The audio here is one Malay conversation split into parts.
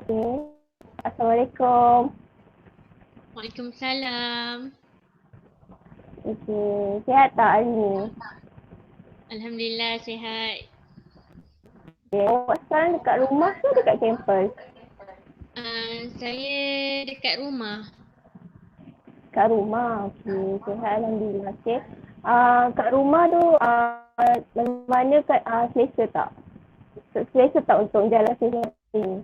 Okay. Assalamualaikum. Waalaikumsalam. Okay. Sihat tak hari ni? Alhamdulillah sihat. Okay. Awak sekarang dekat rumah ke dekat kampus? Saya dekat rumah. Kat rumah. Okay. Sihat Alhamdulillah. Okay. Kat rumah tu mana kat selesa tak? Selesa tak untuk jalan sehari ni?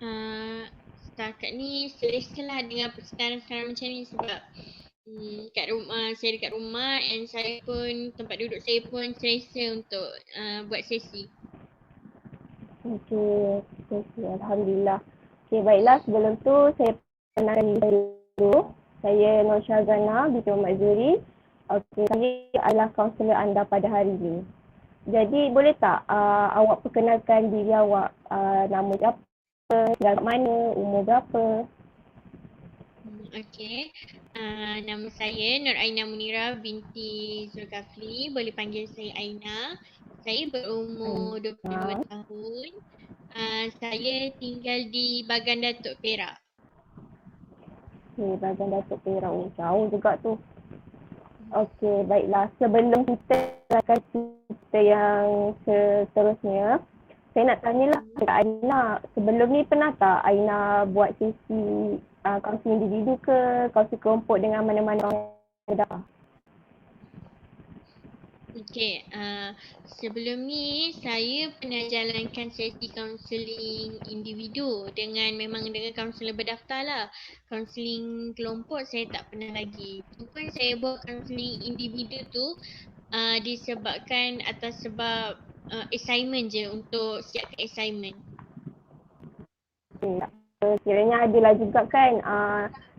Uh, Setakat ni selesa lah dengan sekarang-sekarang macam ni sebab kat rumah, saya dekat rumah and saya pun, tempat duduk saya pun selesa untuk buat sesi. Okay. Okay. Alhamdulillah. Okay. Baiklah. Sebelum tu saya kenalkan diri saya dulu. Saya Nur Syazana binti Muhammad Zuri. Okay. Saya adalah kaunselor anda pada hari ini. Jadi boleh tak awak perkenalkan diri awak, nama siapa, tinggal kat mana, umur berapa? Okay. Nama saya Nur Aina Munira binti Zulkafli. Boleh panggil saya Aina. Saya berumur 22 Ah, tahun. Saya tinggal di Bagan Datuk, Perak. okay, bagian Datuk Perak. Oh, jauh juga tu. Okey, baiklah. Sebelum kita akan cerita yang seterusnya, saya nak tanyalah dekat Aina. Sebelum ni pernah tak Aina buat sesi kaunseling individu ke, kaunseling kelompok dengan mana-mana orang dah? Okey, sebelum ni saya pernah jalankan sesi kaunseling individu dengan kaunselor berdaftar lah. Kaunseling kelompok saya tak pernah lagi. Tu pun saya buat kaunseling individu tu disebabkan atas sebab assignment je untuk siapkan assignment. Kiranya adalah juga kan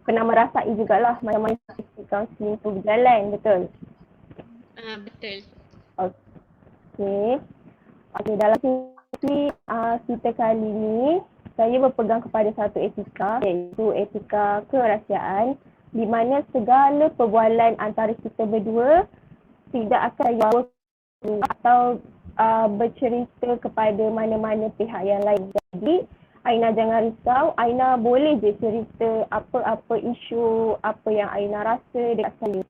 pernah merasai jugalah macam-mana sesi kaunseling tu berjalan, betul? Betul. Okey. Okey, dalam sesi kita kali ni, saya berpegang kepada satu etika, iaitu etika kerahsiaan, di mana segala perbualan antara kita berdua tidak akan dibawa atau bercerita kepada mana-mana pihak yang lain. Jadi, Aina jangan risau, Aina boleh je cerita apa-apa isu, apa yang Aina rasa dekat saya.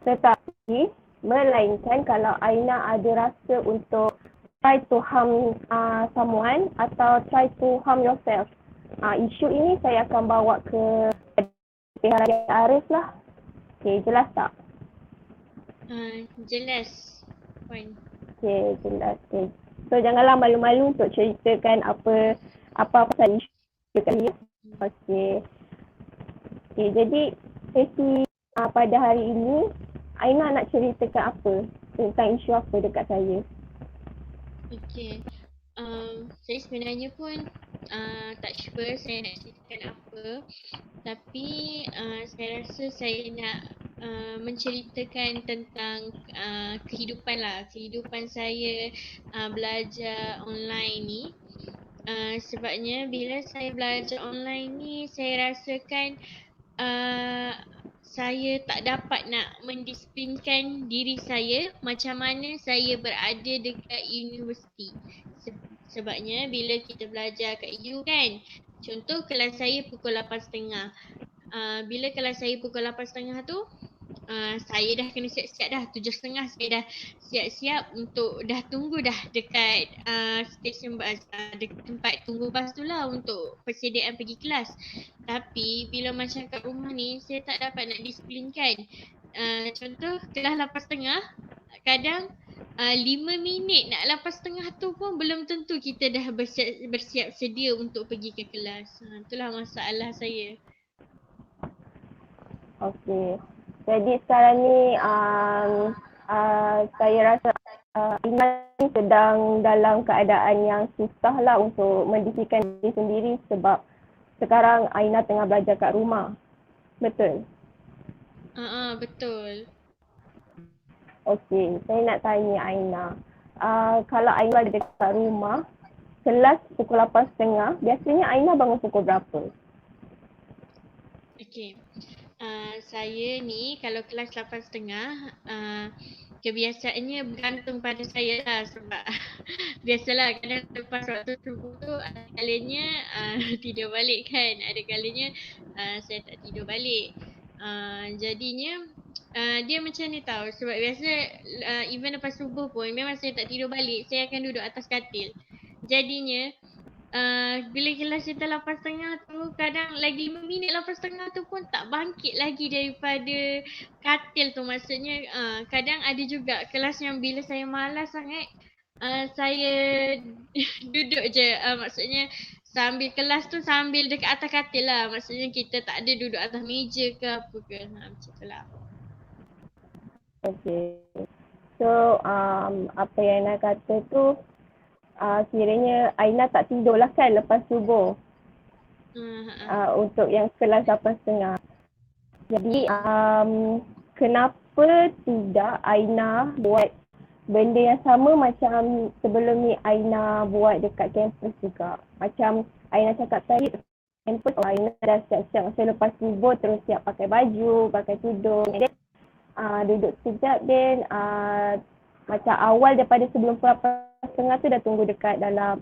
Tetapi, melainkan kalau Aina ada rasa untuk try to harm someone atau try to harm yourself. Isu ini saya akan bawa ke pihak Raja Arif lah. Okay, jelas tak? Jelas. Puan. Okay, jelas. Okay. So, janganlah malu-malu untuk ceritakan apa-apa pasal isu kali ya. Okay. Okay, jadi sesi pada hari ini, Aina nak ceritakan apa? Tentang isu apa dekat saya? Okey. Saya sebenarnya pun tak sure saya nak ceritakan apa. Tapi saya rasa saya nak menceritakan tentang kehidupan lah. Kehidupan saya belajar online ni. Sebabnya bila saya belajar online ni, saya rasakan uh, saya tak dapat nak mendisiplinkan diri saya macam mana saya berada dekat universiti. Sebabnya bila kita belajar kat U kan, contoh kelas saya pukul 8.30. Bila kelas saya pukul 8.30 tu, saya dah kena siap-siap dah. 7.30 saya dah siap-siap untuk dah tunggu dah dekat stesen bas, dekat tempat tunggu bas tu lah untuk persediaan pergi kelas. Tapi bila macam kat rumah ni, saya tak dapat nak disiplinkan. Contoh kelas 8.30, kadang 5 minit nak 8.30 tu pun belum tentu kita dah bersiap sedia untuk pergi ke kelas. Itulah masalah saya. Okey. Jadi sekarang ni saya rasa Iman sedang dalam keadaan yang susah lah untuk mendisiplinkan diri sendiri sebab sekarang Aina tengah belajar kat rumah. Betul? Betul. Okey, saya nak tanya Aina. Kalau Aina ada dekat rumah, kelas pukul 8.30, biasanya Aina bangun pukul berapa? Okey. Saya ni kalau kelas 8.30, kebiasaannya bergantung pada saya lah sebab biasalah kadang lepas waktu subuh tu ada kalanya tidur balik kan, ada kalanya saya tak tidur balik. Jadinya dia macam ni tau, sebab biasa even lepas subuh pun memang saya tak tidur balik, saya akan duduk atas katil. Jadinya bila kelas kita 8.30 tu, kadang lagi 5 minit 8.30 tu pun tak bangkit lagi daripada katil tu. Maksudnya kadang ada juga kelas yang bila saya malas sangat, saya duduk je. Maksudnya sambil kelas tu sambil dekat atas katil lah. Maksudnya kita tak ada duduk atas meja ke apa ke. Macam tu lah. Okay. So, apa yang Aina kata tu, kiranya Aina tak tidur lah kan lepas subuh untuk yang kelas 8.30. Jadi, kenapa tidak Aina buat benda yang sama macam sebelum ni Aina buat dekat kampus juga. Macam Aina cakap tadi, kampus Aina dah siap-siap masa lepas subuh, terus siap pakai baju, pakai tudung. And then, duduk sekejap, then macam awal daripada sebelum pukul 8.30 tu dah tunggu dekat dalam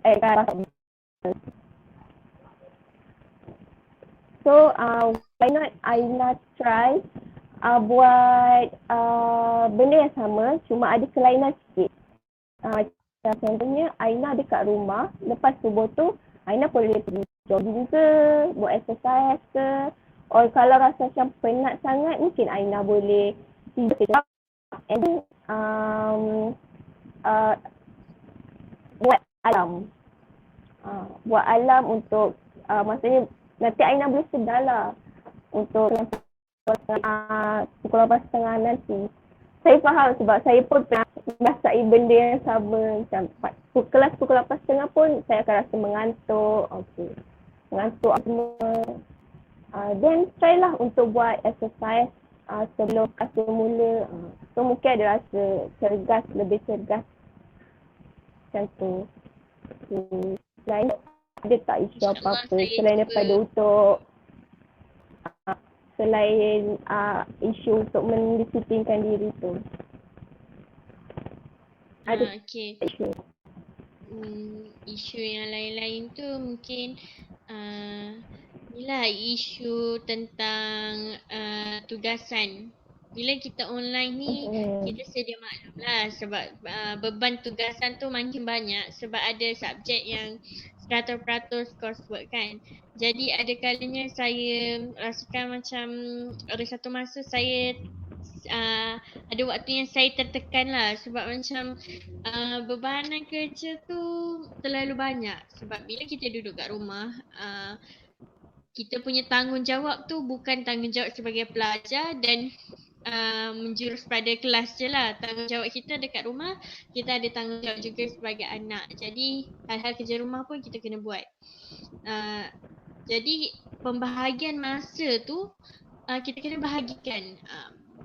so why not Aina try buat benda yang sama, cuma ada kelainan sikit. Macam contohnya Aina dekat rumah, lepas subuh tu Aina boleh pergi jogging ke, buat exercise ke, or kalau rasa macam penat sangat, mungkin Aina boleh tidur sekejap and then buat alarm. Buat alarm untuk maksudnya nanti Aina boleh sedar lah untuk pukul 8.30 nanti. Saya faham sebab saya pun pernah merasai benda yang sama. Macam kelas pukul 8.30 pun saya akan rasa mengantuk. Okay. Mengantuk semua. Then try lah untuk buat exercise sebelum kelas mula. So mungkin ada rasa cergas, lebih cergas. Macam tu. Selain ada tak isu apa-apa selain daripada untuk selain isu untuk mendisiplinkan diri tu? Ada okay. isu? Isu yang lain-lain tu mungkin inilah isu tentang tugasan. Bila kita online ni, kita sedia maklum lah sebab beban tugasan tu makin banyak sebab ada subjek yang 100% coursework kan. Jadi ada kalanya saya rasakan macam ada satu masa saya ada waktu yang saya tertekan lah sebab macam bebanan kerja tu terlalu banyak. Sebab bila kita duduk kat rumah, kita punya tanggungjawab tu bukan tanggungjawab sebagai pelajar dan menjurus pada kelas je lah. Tanggungjawab kita dekat rumah, kita ada tanggungjawab juga sebagai anak. Jadi hal-hal kerja rumah pun kita kena buat. Jadi pembahagian masa tu kita kena bahagikan.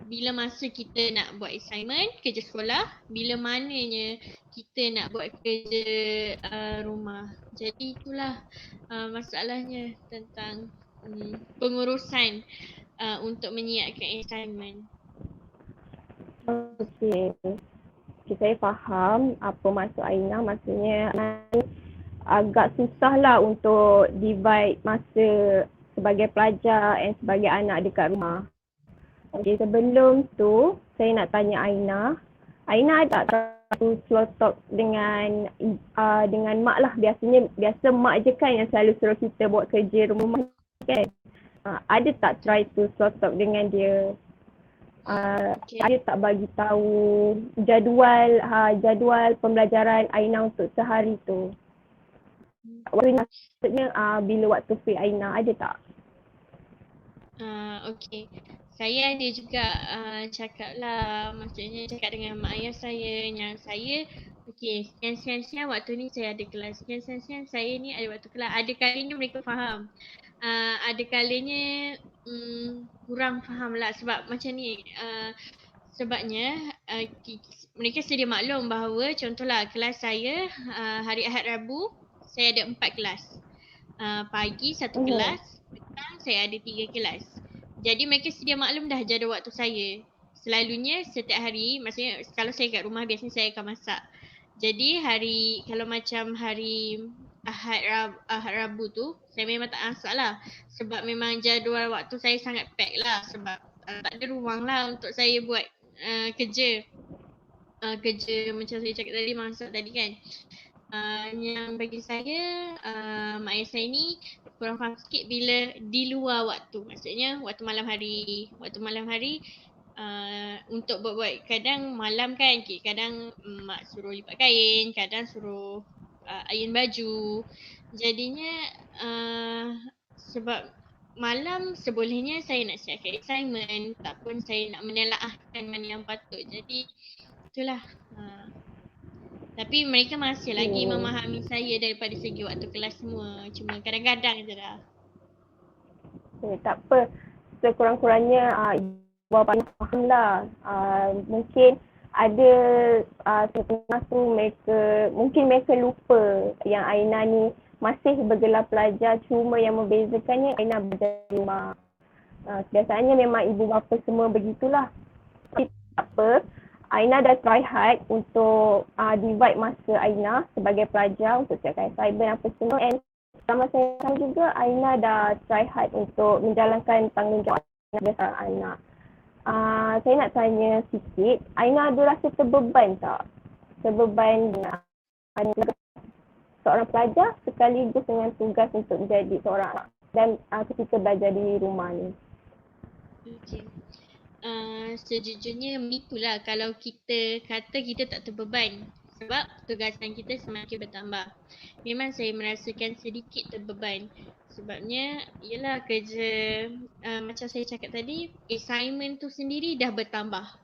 Bila masa kita nak buat assignment, kerja sekolah, bila mananya kita nak buat kerja rumah. Jadi itulah masalahnya tentang pengurusan untuk menyiapkan assignment. Okay, saya faham apa maksud Aina. Maksudnya agak susah lah untuk divide masa sebagai pelajar dan sebagai anak dekat rumah. Okay, sebelum tu saya nak tanya Aina. Aina ada tak slow talk dengan mak lah? Biasa mak je kan yang selalu suruh kita buat kerja rumah kan? Ada tak try to slow talk dengan dia? Okay. Ada tak bagi tahu jadual pembelajaran Aina untuk sehari tu? Maksudnya bila waktu free Aina, ada tak? Okay. Saya ada juga cakap lah, maksudnya cakap dengan mak ayah saya yang saya sekian-sekian waktu ni saya ada kelas, sekian-sekian saya ni ada waktu kelas. Ada kalanya mereka faham, ada kalanya kurang faham lah sebab macam ni. Sebabnya mereka sedia maklum bahawa contohlah kelas saya hari Ahad Rabu saya ada 4 kelas. Pagi 1 kelas, petang saya ada 3 kelas. Jadi mereka sedia maklum dah jadual waktu saya. selalunya setiap hari, maksudnya kalau saya kat rumah biasanya saya akan masak. Jadi kalau macam hari Ahad Rabu tu, saya memang tak masak lah. Sebab memang jadual waktu saya sangat pack lah. Sebab tak ada ruang lah untuk saya buat kerja. Kerja macam saya cakap tadi, masak tadi kan. Yang bagi saya, mak ayah saya ni kurang faham sikit bila di luar waktu. Maksudnya waktu malam hari. Waktu malam hari untuk buat-buat, kadang malam kan, kadang mak suruh lipat kain, kadang suruh iron baju. Jadinya sebab malam sebolehnya saya nak siapkan assignment, tak pun saya nak menelaahkan mana yang patut. Jadi itulah. Tapi mereka masih lagi memahami saya daripada segi waktu kelas semua. Cuma kadang-kadang je lah. Tak apa. Sekurang-kurangnya ibu bapa ni faham lah. Mungkin ada setengah tu mungkin mereka lupa yang Aina ni masih bergelar pelajar, cuma yang membezakannya Aina belajar di rumah. Biasanya memang ibu bapa semua begitulah. Tapi tak apa. Aina dah try hard untuk divide masa Aina sebagai pelajar untuk siapkan assignment apa semua, and sama saya juga Aina dah try hard untuk menjalankan tanggungjawab Aina seorang anak. Saya nak tanya sikit, Aina ada rasa terbeban tak? Terbeban dengan seorang pelajar sekaligus dengan tugas untuk menjadi seorang anak dan ketika belajar di rumah ni. Okay. Sejujurnya itulah kalau kita kata kita tak terbeban, sebab tugasan kita semakin bertambah. Memang saya merasakan sedikit terbeban. Sebabnya ialah kerja macam saya cakap tadi, assignment tu sendiri dah bertambah.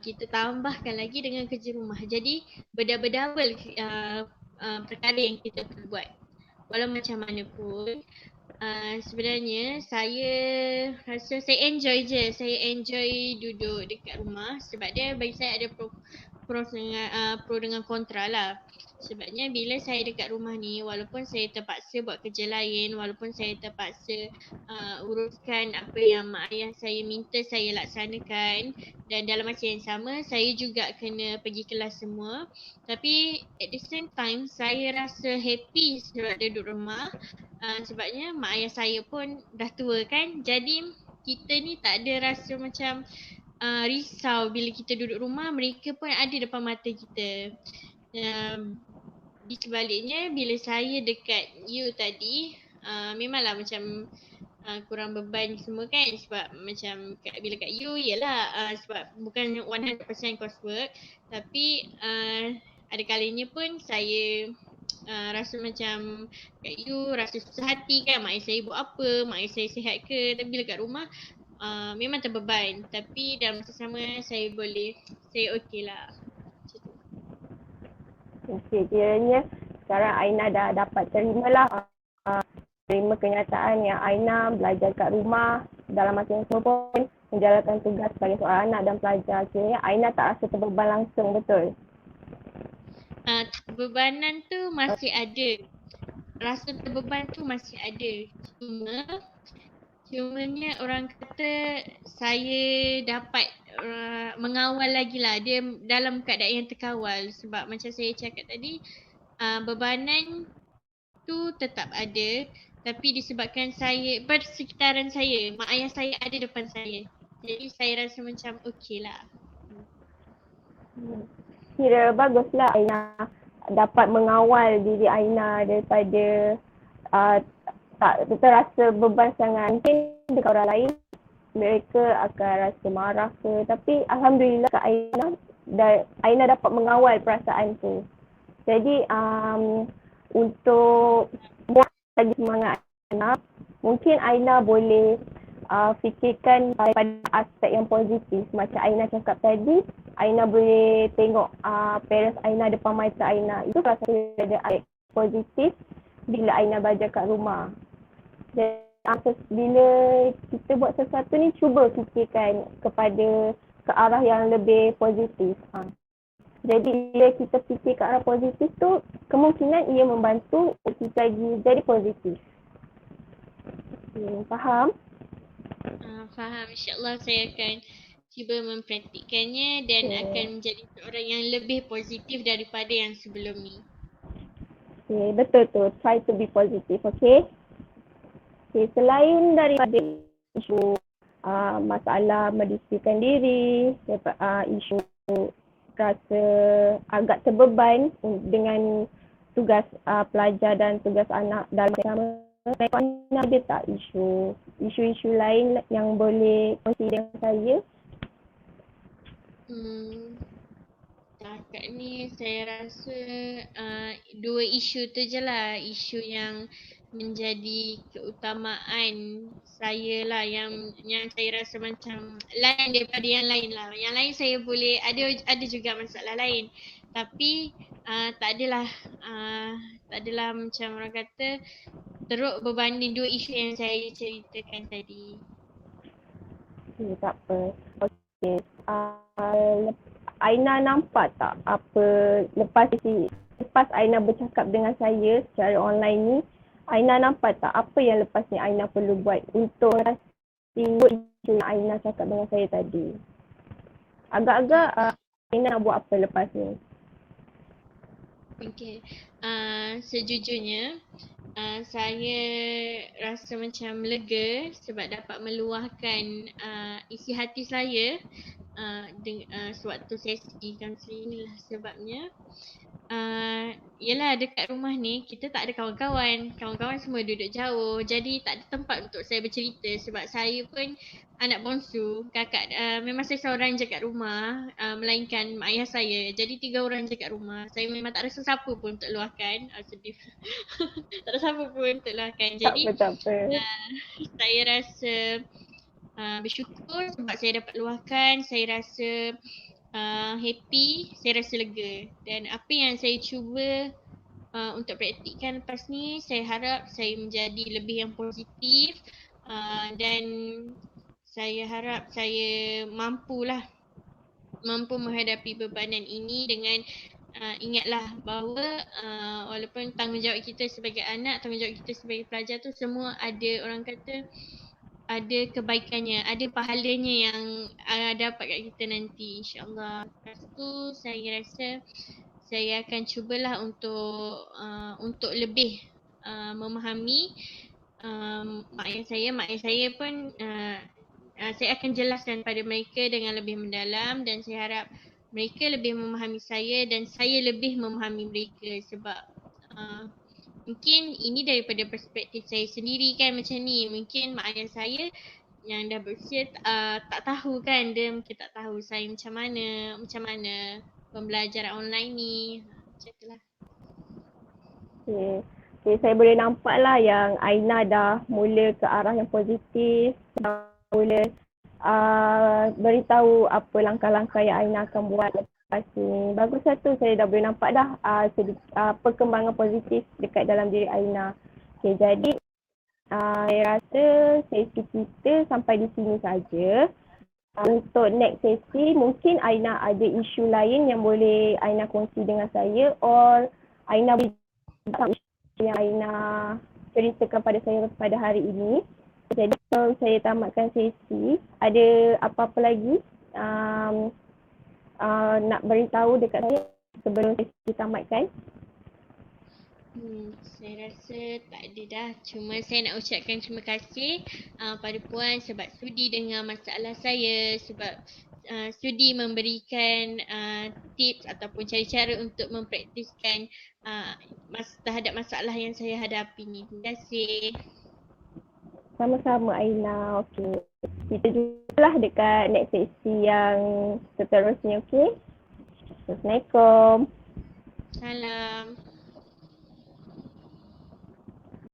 Kita tambahkan lagi dengan kerja rumah. Jadi berdouble perkara yang kita perlu buat. Walau macam mana pun, sebenarnya saya rasa saya enjoy je. Saya enjoy duduk dekat rumah sebab dia bagi saya ada pro dengan kontra lah. Sebabnya bila saya dekat rumah ni, walaupun saya terpaksa buat kerja lain, walaupun saya terpaksa uruskan apa yang mak ayah saya minta saya laksanakan, dan dalam masa yang sama saya juga kena pergi kelas semua, tapi at the same time saya rasa happy sebab duduk rumah. Sebabnya mak ayah saya pun dah tua kan, jadi kita ni tak ada rasa macam risau bila kita duduk rumah, mereka pun ada depan mata kita. Di sebaliknya bila saya dekat you tadi, memanglah macam kurang beban semua kan, sebab macam bila kat you ialah sebab bukan 100% coursework, tapi ada kalanya pun saya rasa macam kat you rasa susah hati kan, mak ayah saya buat apa, mak ayah saya sihat ke. Tapi bila kat rumah memang terbeban, tapi dalam masa sama saya okey lah. Okey, kiranya sekarang Aina dah dapat terima kenyataan yang Aina belajar kat rumah dalam masa yang sama pun menjalankan tugas sebagai seorang anak dan pelajar. Kiranya Aina tak rasa terbeban langsung, betul? Kebebanan tu masih ada. Rasa terbeban tu masih ada. Cumanya orang kata saya dapat mengawal lagi lah. Dia dalam keadaan yang terkawal. Sebab macam saya cakap tadi, bebanan tu tetap ada. Tapi disebabkan saya, bersekitaran saya, mak ayah saya ada depan saya. Jadi saya rasa macam okey lah. Kira baguslah Aina dapat mengawal diri Aina daripada tak terasa beban sangat. Mungkin dekat orang lain mereka akan rasa marah ke, tapi alhamdulillah kat Aina dapat mengawal perasaan tu. Jadi untuk buat lagi semangat Aina, mungkin Aina boleh fikirkan pada aspek yang positif. Macam Aina cakap tadi, Aina boleh tengok parents Aina depan mata Aina. Itu salah satu ada aspek positif bila Aina belajar kat rumah. Dan bila kita buat sesuatu ni, cuba fikirkan ke arah yang lebih positif. Jadi bila kita fikir ke arah positif tu, kemungkinan ia membantu kita lagi jadi positif. Faham? Faham. InsyaAllah saya akan cuba mempraktikkannya dan Okay. akan menjadi seorang yang lebih positif daripada yang sebelum ni. Okay, betul tu. Try to be positive, okay? Okay, selain daripada isu masalah mendisiplinkan diri, isu rasa agak terbeban dengan tugas pelajar dan tugas anak dalam asrama, ada tak isu-isu lain yang boleh kongsi dengan saya? Setakat ni saya rasa dua isu tu je lah, isu yang menjadi keutamaan saya lah, yang saya rasa macam lain daripada yang lain lah. Yang lain saya boleh ada juga masalah lain, tapi tak adalah macam orang kata teruk berbanding dua isu yang saya ceritakan tadi. Okay, tak apa. Okay. Aina nampak tak apa lepas Aina bercakap dengan saya secara online ni, Aina nampak tak apa yang lepas ni Aina perlu buat untuk mengatasi isu yang Aina cakap dengan saya tadi? Agak-agak Aina nak buat apa lepas ni? Okay. Sejujurnya saya rasa macam lega sebab dapat meluahkan isi hati saya sewaktu sesi kaunseling ni lah. Sebabnya yelah, dekat rumah ni kita tak ada kawan-kawan. Kawan-kawan semua duduk jauh. Jadi tak ada tempat untuk saya bercerita sebab saya pun anak bongsu. Kakak memang saya seorang je kat rumah, melainkan mak ayah saya. Jadi 3 orang je kat rumah. Saya memang tak ada sesiapa pun untuk luahkan. Sedih. Tak ada siapa pun untuk luahkan. Jadi Tak apa. saya rasa bersyukur sebab saya dapat luahkan. Saya rasa happy, saya rasa lega. Dan apa yang saya cuba untuk praktikkan lepas ni, saya harap saya menjadi lebih yang positif dan saya harap saya mampu menghadapi bebanan ini dengan ingatlah bahawa walaupun tanggungjawab kita sebagai anak, tanggungjawab kita sebagai pelajar tu semua ada, orang kata, ada kebaikannya, ada pahalanya yang dapat kat kita nanti, insyaAllah. Lepas tu saya rasa saya akan cubalah untuk lebih memahami mak ayah saya pun saya akan jelaskan pada mereka dengan lebih mendalam dan saya harap mereka lebih memahami saya dan saya lebih memahami mereka sebab mungkin ini daripada perspektif saya sendiri kan macam ni. Mungkin mak ayah saya yang dah berusia tak tahu kan, dia mungkin tak tahu saya macam mana pembelajaran online ni. Macam tu lah. Okay, saya boleh nampak lah yang Aina dah mula ke arah yang positif, dah mula beritahu apa langkah-langkah yang Aina akan buat lepas ni. Bagus satu, saya dah boleh nampak dah perkembangan positif dekat dalam diri Aina. Okay, jadi saya rasa sesi kita sampai di sini saja. Untuk next sesi, mungkin Aina ada isu lain yang boleh Aina kongsi dengan saya, or Aina boleh yang Aina ceritakan pada saya pada hari ini. Jadi kalau saya tamatkan sesi, ada apa-apa lagi nak beritahu dekat saya sebelum sesi tamatkan? Saya rasa tak ada dah. Cuma saya nak ucapkan terima kasih pada Puan sebab sudi dengar masalah saya, sebab sudi memberikan tips ataupun cara-cara untuk mempraktiskan terhadap masalah yang saya hadapi ni. Terima kasih. Sama-sama Aina. Okey. Kita jumpalah dekat next sesi yang seterusnya, okey? Assalamualaikum. Salam.